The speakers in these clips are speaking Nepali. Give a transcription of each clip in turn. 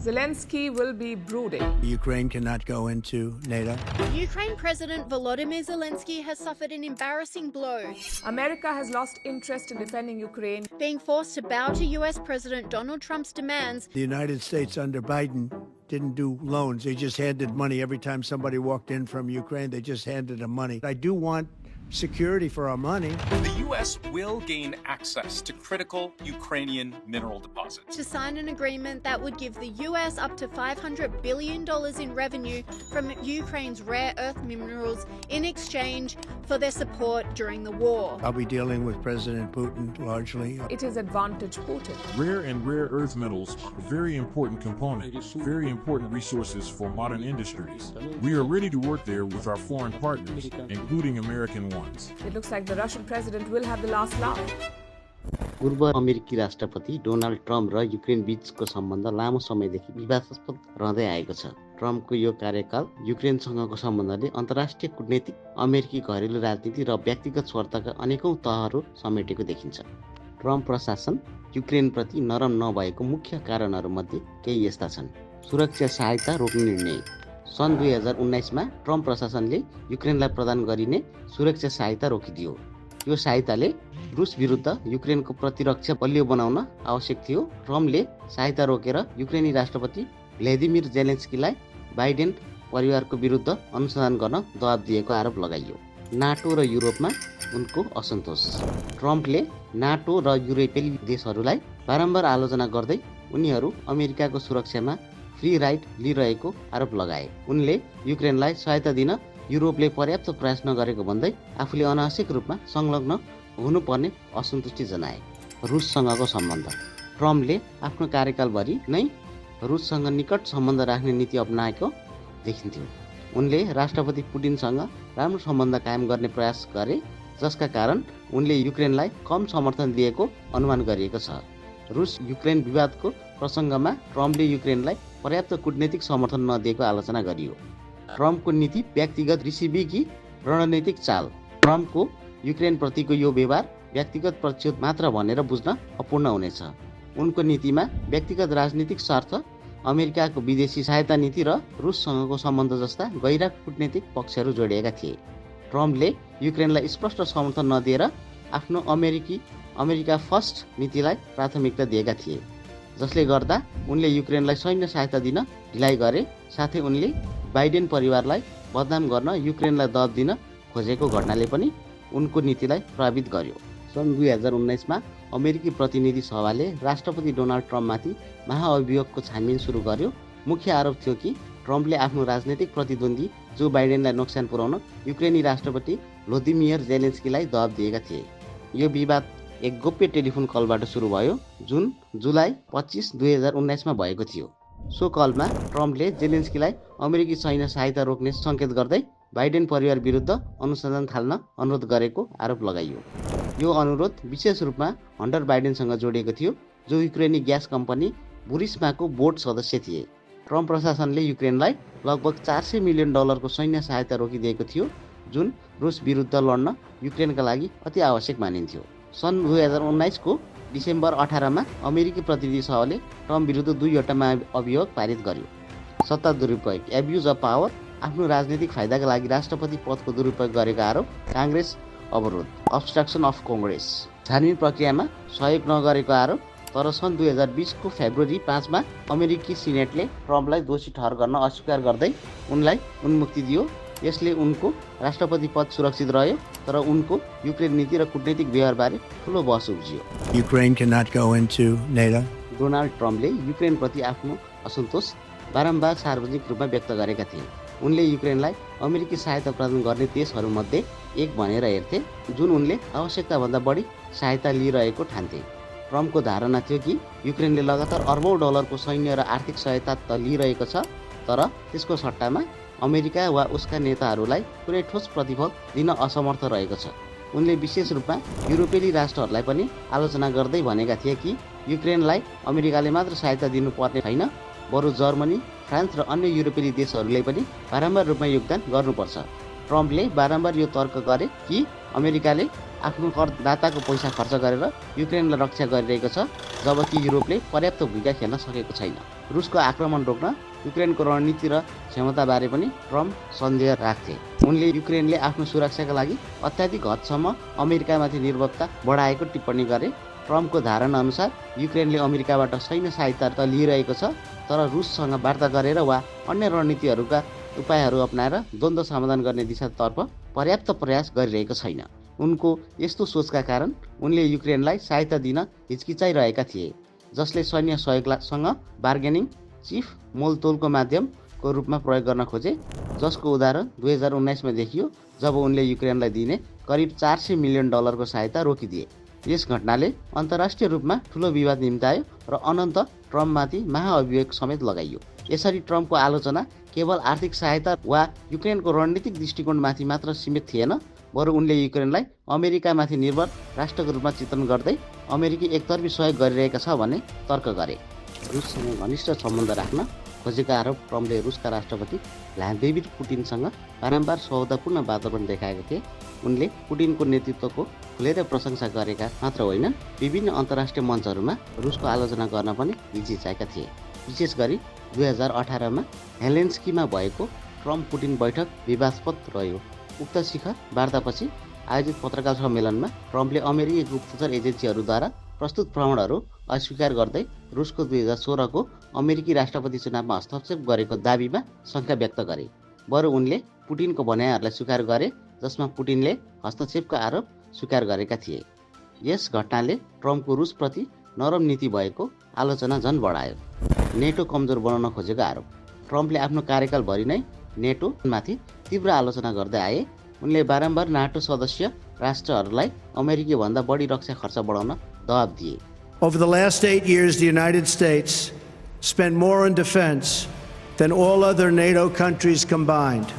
Zelensky will be brooding. Ukraine cannot go into NATO. Ukraine President Volodymyr Zelensky has suffered an embarrassing blow, America has lost interest in defending Ukraine. being forced to bow to US President Donald Trump's demands. The United States under Biden didn't do loans. They just handed money every time somebody walked in from Ukraine. They just handed them money. I do want security for our money. The U.S. will gain access to critical Ukrainian mineral deposits. To sign an agreement that would give the US up to $500 billion in revenue from Ukraine's rare earth minerals in exchange for their support during the war. I'll be dealing with President Putin largely. It is advantage Putin. Rare and rare earth metals are very important components, very important resources for modern industries. We are ready to work there with our foreign partners, including American ones. It looks like the Russian president will have the last laugh. पूर्व अमेरिकी राष्ट्रपति डोनाल्ड ट्रम्प र युक्रेन बीचको सम्बन्ध लामो समयदेखि विवादास्पद रहँदै आएको छ। ट्रम्पको यो कार्यकाल युक्रेनसँगको सम्बन्धले अन्तर्राष्ट्रिय कूटनीतिक, अमेरिकी घरेलु राजनीति र व्यक्तिगत स्वार्थका अनेकौं तहहरू समेटेको देखिन्छ। ट्रम्प प्रशासन युक्रेनप्रति नरम नभएको मुख्य कारणहरूमध्ये केही यस्ता छन्। सुरक्षा सहायता रोक्ने निर्णय। सन् 2019 मा ट्रम्प प्रशासनले युक्रेनलाई प्रदान गरिने सुरक्षा सहायता रोकिदियो। यो सहायताले रुस विरुद्ध युक्रेनको प्रतिरक्षा बलियो बनाउन आवश्यक थियो। ट्रम्पले सहायता रोकेर युक्रेनी राष्ट्रपति भ्लादिमिर जेलेन्स्कीलाई बाइडेन परिवारको विरुद्ध अनुसन्धान गर्न दबाब दिएको आरोप लगाइयो। नाटो र युरोपमा उनको असन्तोष। ट्रम्पले नाटो र युरोपेली देशहरूलाई बारम्बार आलोचना गर्दै उनीहरू अमेरिकाको सुरक्षामा फ्री राइड लिइरहेको आरोप लगाए। उनले युक्रेनलाई सहायता दिन युरोपले पर्याप्त प्रयास नगरेको भन्दै आफूले अनावश्यक रूपमा संलग्न हुनुपर्ने असन्तुष्टि जनाए। रुससँगको सम्बन्ध। ट्रम्पले आफ्नो कार्यकालभरि नै रुससँग निकट सम्बन्ध राख्ने नीति अपनाएको देखिन्थ्यो। उनले राष्ट्रपति पुटिनसँग राम्रो सम्बन्ध कायम गर्ने प्रयास गरे, जसका कारण उनले युक्रेनलाई कम समर्थन दिएको अनुमान गरिएको छ। रुस युक्रेन विवादको प्रसङ्गमा ट्रम्पले युक्रेनलाई पर्याप्त कूटनीतिक समर्थन नदिएको आलोचना गरियो। ट्रम्पको नीति व्यक्तिगत ऋषिबी कि रणनीतिक चाल। ट्रम्पको युक्रेनप्रतिको यो व्यवहार व्यक्तिगत प्रतिशोध मात्र भनेर बुझ्न अपूर्ण हुनेछ। उनको नीतिमा व्यक्तिगत राजनीतिक स्वार्थ, अमेरिकाको विदेशी सहायता नीति र रुससँगको सम्बन्ध जस्ता गहिरा कूटनीतिक पक्षहरू जोडिएका थिए। ट्रम्पले युक्रेनलाई स्पष्ट समर्थन नदिएर आफ्नो अमेरिका फर्स्ट नीतिलाई प्राथमिकता दिएका थिए, जसले गर्दा उनले युक्रेनलाई सैन्य सहायता दिन ढिलाइ गरे। साथै उनले बाइडेन परिवारलाई बदनाम गर्न युक्रेनलाई दबाब दिन खोजेको घटनाले पनि उनको नीतिलाई प्रभावित गर्यो। सन् 2019 मा अमेरिकी प्रतिनिधि सभाले राष्ट्रपति डोनाल्ड ट्रम्पमाथि महाअभियोगको छानबिन सुरु गर्यो। मुख्य आरोप थियो कि ट्रम्पले आफ्नो राजनैतिक प्रतिद्वन्दी जो बाइडेनलाई नोक्सान पुर्याउन युक्रेनी राष्ट्रपति भ्लादिमिर जेलेन्स्कीलाई दबाब दिएका थिए। यो विवाद एक गोप्य टेलिफोन कलबाट सुरु भयो, जुन जुलाई 25, 2019 मा भएको थियो। सो कलमा ट्रम्पले जेलेन्स्कीलाई अमेरिकी सैन्य सहायता रोक्ने सङ्केत गर्दै बाइडेन परिवार विरुद्ध अनुसन्धान थाल्न अनुरोध गरेको आरोप लगाइयो। यो अनुरोध विशेष रूपमा हन्टर बाइडेनसँग जोडिएको थियो, जो युक्रेनी ग्यास कम्पनी बुरिस्माको बोर्ड सदस्य थिए। ट्रम्प प्रशासनले युक्रेनलाई लगभग $400 मिलियन को सैन्य सहायता रोकिदिएको थियो, जुन रुस विरुद्ध लड्न युक्रेनका लागि अति आवश्यक मानिन्थ्यो। सन् 2019 को डिसेम्बर 18 मा अमेरिकी प्रतिनिधि सभाले ट्रम्प विरुद्ध 2वटा महाअभियोग पारित गर्यो। सत्ता दुरुपयोग, एब्युज अफ पावर, आफ्नो राजनीतिक फाइदाका लागि राष्ट्रपति पदको दुरुपयोग गरेको आरोप, काङ्ग्रेस अवरोध, अब्स्ट्रक्सन अफ कङ्ग्रेस, छानबिन प्रक्रियामा सहयोग नगरेको आरोप। तर सन् 2020 को फेब्रुअरी 5 मा अमेरिकी सिनेटले ट्रम्पलाई दोषी ठहर गर्न अस्वीकार गर्दै उनलाई उन्मुक्ति दियो। यसले उनको राष्ट्रपति पद सुरक्षित रह्यो, तर उनको युक्रेन नीति र कूटनीतिक व्यवहारबारे ठुलो बहस उब्जियो। Ukraine cannot go into NATO. Donald ट्रम्पले युक्रेनप्रति आफ्नो असन्तोष बारम्बार सार्वजनिक रूपमा व्यक्त गरेका थिए। उनले युक्रेनलाई अमेरिकी सहायता प्रदान गर्ने देशहरूमध्ये एक भनेर हेर्थे, जुन उनले आवश्यकताभन्दा बढी सहायता लिइरहेको ठान्थे। ट्रम्पको धारणा थियो कि युक्रेनले लगातार अर्बौं डलरको सैन्य र आर्थिक सहायता त लिइरहेको छ, तर त्यसको सट्टामा अमेरिका वा उसका नेताहरूलाई कुनै ठोस प्रतिफल दिन असमर्थ रहेको छ। उनले विशेष रूपमा युरोपेली राष्ट्रहरूलाई पनि आलोचना गर्दै भनेका थिए कि युक्रेनलाई अमेरिकाले मात्र सहायता दिनुपर्ने छैन, बरु जर्मनी, फ्रान्स र अन्य युरोपेली देशहरूले पनि बारम्बार रूपमा योगदान गर्नुपर्छ। ट्रम्पले बारम्बार यो तर्क गरे कि अमेरिकाले आफ्नो करदाताको पैसा खर्च गरेर युक्रेनलाई रक्षा गरिरहेको छ, जबकि युरोपले पर्याप्त भूमिका खेल्न सकेको छैन। रुसको आक्रमण रोक्न युक्रेनको रणनीति र क्षमताबारे पनि ट्रम्प सन्देह राख्थे। उनले युक्रेनले आफ्नो सुरक्षाका लागि अत्याधिक हदसम्म अमेरिकामाथि निर्भरता बढाएको टिप्पणी गरे। ट्रम्पको धारणा अनुसार युक्रेनले अमेरिकाबाट सैन्य सहायता त लिइरहेको छ, तर रुससँग वार्ता गरेर वा अन्य रणनीतिहरूका उपायहरू अपनाएर द्वन्द्व समाधान गर्ने दिशातर्फ पर्याप्त प्रयास गरिरहेको छैन। उनको यस्तो सोचका कारण उनले युक्रेनलाई सहायता दिन हिचकिचाइरहेका थिए, जसले सैन्य सहयोगसँग बार्गेनिङ चिफ मोलतोलको माध्यमको रूपमा प्रयोग गर्न खोजे, जसको उदाहरण 2019 मा देखियो जब उनले युक्रेनलाई दिने करिब $400 मिलियन को सहायता रोकिदिए। यस घटनाले अन्तर्राष्ट्रिय रूपमा ठूलो विवाद निम्तायो र अनन्त ट्रम्पमाथि महाअभियोग समेत लगाइयो। यसरी ट्रम्पको आलोचना केवल आर्थिक सहायता वा युक्रेनको रणनीतिक दृष्टिकोणमाथि मात्र सीमित थिएन, बरु उनले युक्रेनलाई अमेरिकामाथि निर्भर राष्ट्रको रूपमा चित्रण गर्दै अमेरिकी एकतर्फी सहयोग गरिरहेका छ भन्ने तर्क गरे। रुससँग घनिष्ठ सम्बन्ध राख्न खोजेका आरोप ट्रम्पले रुसका राष्ट्रपति भ्लादिमिर पुटिनसँग बारम्बार सौहार्दपूर्ण वातावरण देखाएका थिए। उनले पुटिनको नेतृत्वको खुलेर प्रशंसा गरेका मात्र होइन, विभिन्न अन्तर्राष्ट्रिय मञ्चहरूमा रुसको आलोचना गर्न पनि हिचकिचाएका थिए। विशेष गरी 2018 मा हेलेन्स्कीमा भएको ट्रम्प पुटिन बैठक विवादास्पद रह्यो। उक्त शिखर वार्तापछि आयोजित पत्रकार सम्मेलनमा ट्रम्पले अमेरिकी गुप्तचर एजेन्सीहरूद्वारा प्रस्तुत प्रमाणहरू अस्वीकार गर्दै रुसको 2016 को अमेरिकी राष्ट्रपति चुनावमा हस्तक्षेप गरेको दाबीमा शङ्का व्यक्त गरे। बरु उनले पुटिनको भनाइहरूलाई स्वीकार गरे, जसमा पुटिनले हस्तक्षेपको आरोप स्वीकार गरेका थिए। यस घटनाले ट्रम्पको रुसप्रति नरम नीति भएको आलोचना झन बढायो। नेटो कमजोर बनाउन खोजेको आरोप। ट्रम्पले आफ्नो कार्यकालभरि नै नेटोमाथि तीव्र आलोचना गर्दै आए। उनले बारम्बार नाटो सदस्य राष्ट्रहरूलाई अमेरिकी भन्दा बढी रक्षा खर्च बढाउन दबाब दिए। Over the last 8 years, the United States spent more on defense than all other NATO countries combined.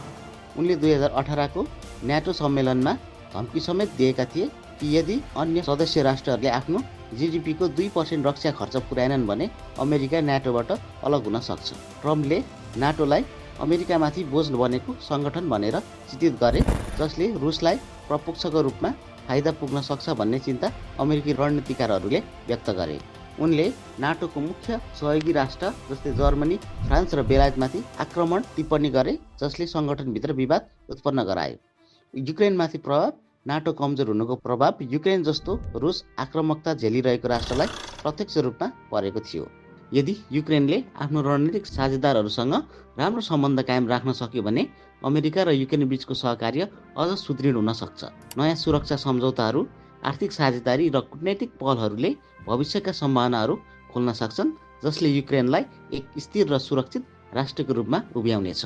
उनले 2018 को न्याटो सम्मेलनमा धम्की समेत दिएका थिए कि यदि अन्य सदस्य राष्ट्रहरूले आफ्नो जीडीपी को 2% रक्षा खर्च पुर्याएनन् भने अमेरिका न्याटोबाट अलग हुन सक्छ। ट्रम्पले नाटोलाई अमेरिकामाथि बोझ बनेको सङ्गठन भनेर चित्रित गरे, जसले रुसलाई प्रपक्षको रूपमा फाइदा पुग्न सक्छ भन्ने चिन्ता अमेरिकी रणनीतिकारहरूले व्यक्त गरे। उनले नाटोको मुख्य सहयोगी राष्ट्र जस्तै जर्मनी, फ्रान्स र बेलायतमाथि आक्रमण टिप्पणी गरे, जसले सङ्गठनभित्र विवाद उत्पन्न गरायो। युक्रेनमाथि प्रभाव। नाटो कमजोर हुनुको प्रभाव युक्रेन जस्तो रुस आक्रामकता झेलिरहेको राष्ट्रलाई प्रत्यक्ष रूपमा परेको थियो। यदि युक्रेनले आफ्नो रणनीतिक साझेदारहरूसँग राम्रो सम्बन्ध कायम राख्न सक्यो भने अमेरिका र युक्रेन बीचको सहकार्य अझ सुदृढ हुन सक्छ। नयाँ सुरक्षा सम्झौताहरू, आर्थिक साझेदारी र कूटनैतिक पहलहरूले भविष्यका सम्भावनाहरू खोल्न सक्छन्, जसले युक्रेनलाई एक स्थिर र सुरक्षित राष्ट्रको रूपमा उभ्याउनेछ।